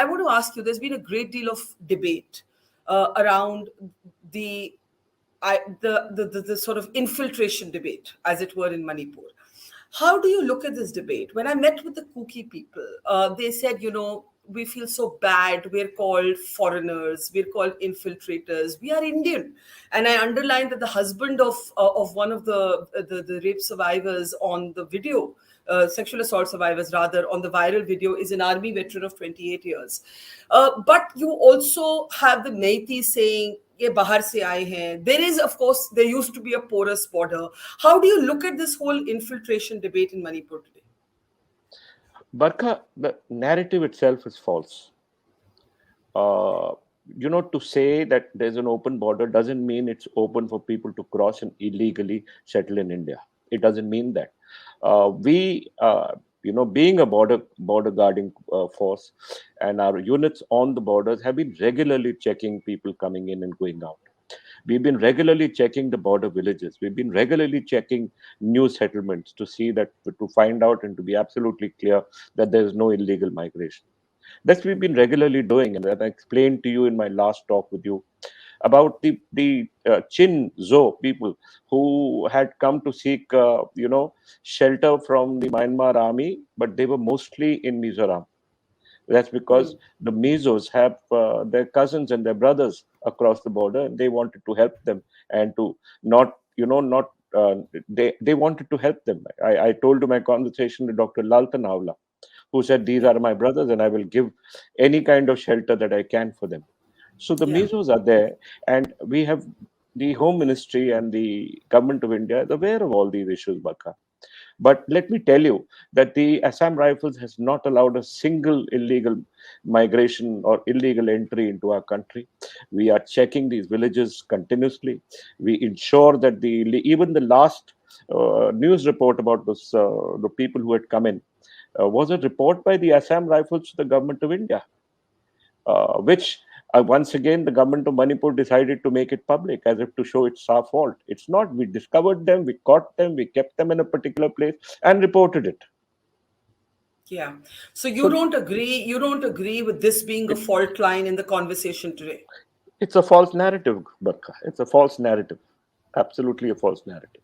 I want to ask you, there's been a great deal of debate around the, the sort of infiltration debate, as it were, in Manipur. How do you look at this debate? When I met with the Kuki people, they said, we feel so bad. We're called foreigners. We're called infiltrators. We are Indian. And I underlined that the husband of one of the rape survivors on the video, sexual assault survivors rather, on the viral video, is an army veteran of 28 years. But you also have the Meiteis saying, ये बाहर से आए हैं. There is, of course, there used to be a porous border. How do you look at this whole infiltration debate in Manipur today? Barkha, the narrative itself is false. To say that there's an open border doesn't mean it's open for people to cross and illegally settle in India. It doesn't mean that. Being a border guarding force, and our units on the borders have been regularly checking people coming in and going out. We've been regularly checking the border villages. We've been regularly checking new settlements to find out and to be absolutely clear that there is no illegal migration. That's we've been regularly doing, and that I explained to you in my last talk with you about the Chin Zo people who had come to seek shelter from the Myanmar army, but they were mostly in Mizoram. That's because the Mizos have their cousins and their brothers across the border, and they wanted to help them and to they wanted to help them. I told you my conversation with Dr. Lt General, who said, these are my brothers and I will give any kind of shelter that I can for them. So the Mizos are there, and we have the Home Ministry and the Government of India is aware of all these issues, Barkha. But let me tell you that the Assam Rifles has not allowed a single illegal migration or illegal entry into our country. We are checking these villages continuously. We ensure that even the last news report about the people who had come in was a report by the Assam Rifles to the Government of India, which once again the government of Manipur decided to make it public as if to show it's our fault. It's not. We discovered them, we caught them, we kept them in a particular place and reported it. Yeah. So you don't agree with this being a fault line in the conversation today? It's a false narrative, Barkha. It's a false narrative. Absolutely a false narrative.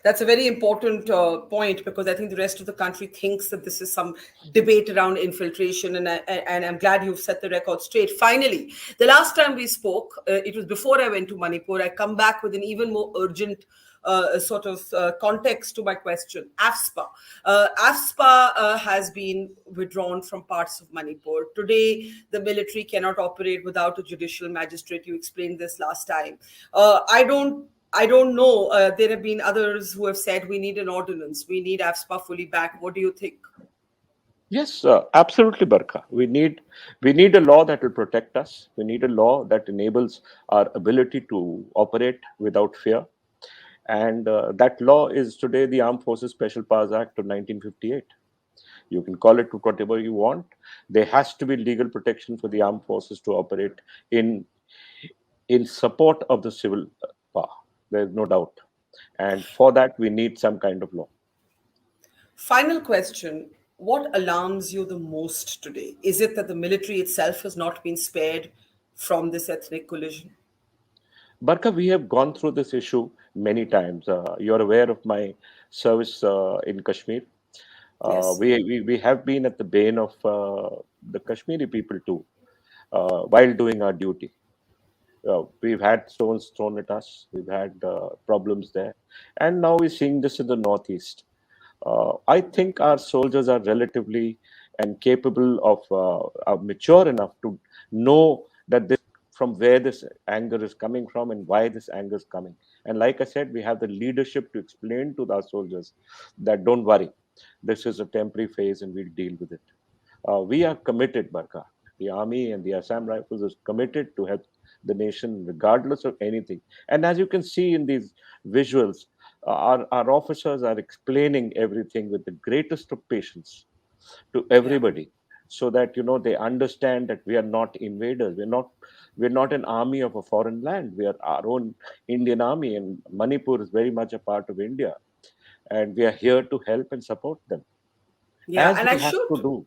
That's a very important point, because I think the rest of the country thinks that this is some debate around infiltration, and I'm glad you've set the record straight. Finally, the last time we spoke, it was before I went to Manipur. I come back with an even more urgent context to my question. AFSPA. AFSPA has been withdrawn from parts of Manipur. Today, the military cannot operate without a judicial magistrate. You explained this last time. I don't know. There have been others who have said we need an ordinance. We need AFSPA fully back. What do you think? Yes, absolutely, Barkha. We need a law that will protect us. We need a law that enables our ability to operate without fear. And that law is today the Armed Forces Special Powers Act of 1958. You can call it whatever you want. There has to be legal protection for the armed forces to operate in support of the civil power. There's no doubt. And for that, we need some kind of law. Final question. What alarms you the most today? Is it that the military itself has not been spared from this ethnic collision? Barkha, we have gone through this issue many times. You're aware of my service in Kashmir. Yes. We have been at the bane of the Kashmiri people too, while doing our duty. We've had stones thrown at us. We've had problems there. And now we're seeing this in the Northeast. I think our soldiers are relatively and capable of are mature enough to know that from where this anger is coming from and why this anger is coming. And like I said, we have the leadership to explain to our soldiers that don't worry, this is a temporary phase and we'll deal with it. We are committed, Barkha. The Army and the Assam Rifles is committed to help the nation regardless of anything. And as you can see in these visuals, our officers are explaining everything with the greatest of patience to everybody, so that they understand that we are not invaders. We're not an army of a foreign land. We are our own Indian army, and Manipur is very much a part of India, and we are here to help and support them. Yeah, as and we I have should. to do.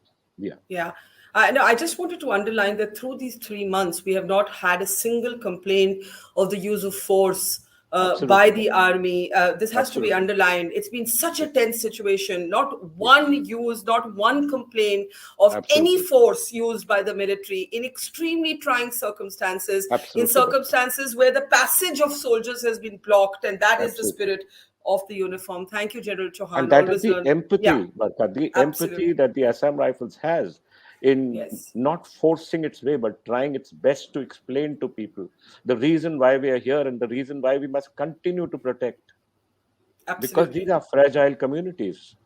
Yeah. No, I just wanted to underline that through these 3 months, we have not had a single complaint of the use of force by Absolutely the not. army. This has to be Absolutely. underlined. It's been such a Yes. tense situation. Not Yes. one use, not one complaint of any Absolutely. force used by the military in extremely trying circumstances, in Absolutely, Barkha. circumstances where the passage of soldiers has been blocked. And that is the Absolutely. spirit of the uniform. Thank you, General And Chauhan. that is Always the learn. Yeah, empathy, Barkha, the empathy absolutely. that the Assam Rifles has in Yes, not forcing its way, but trying its best to explain to people the reason why we are here and the reason why we must continue to protect. Because these absolutely. are fragile communities.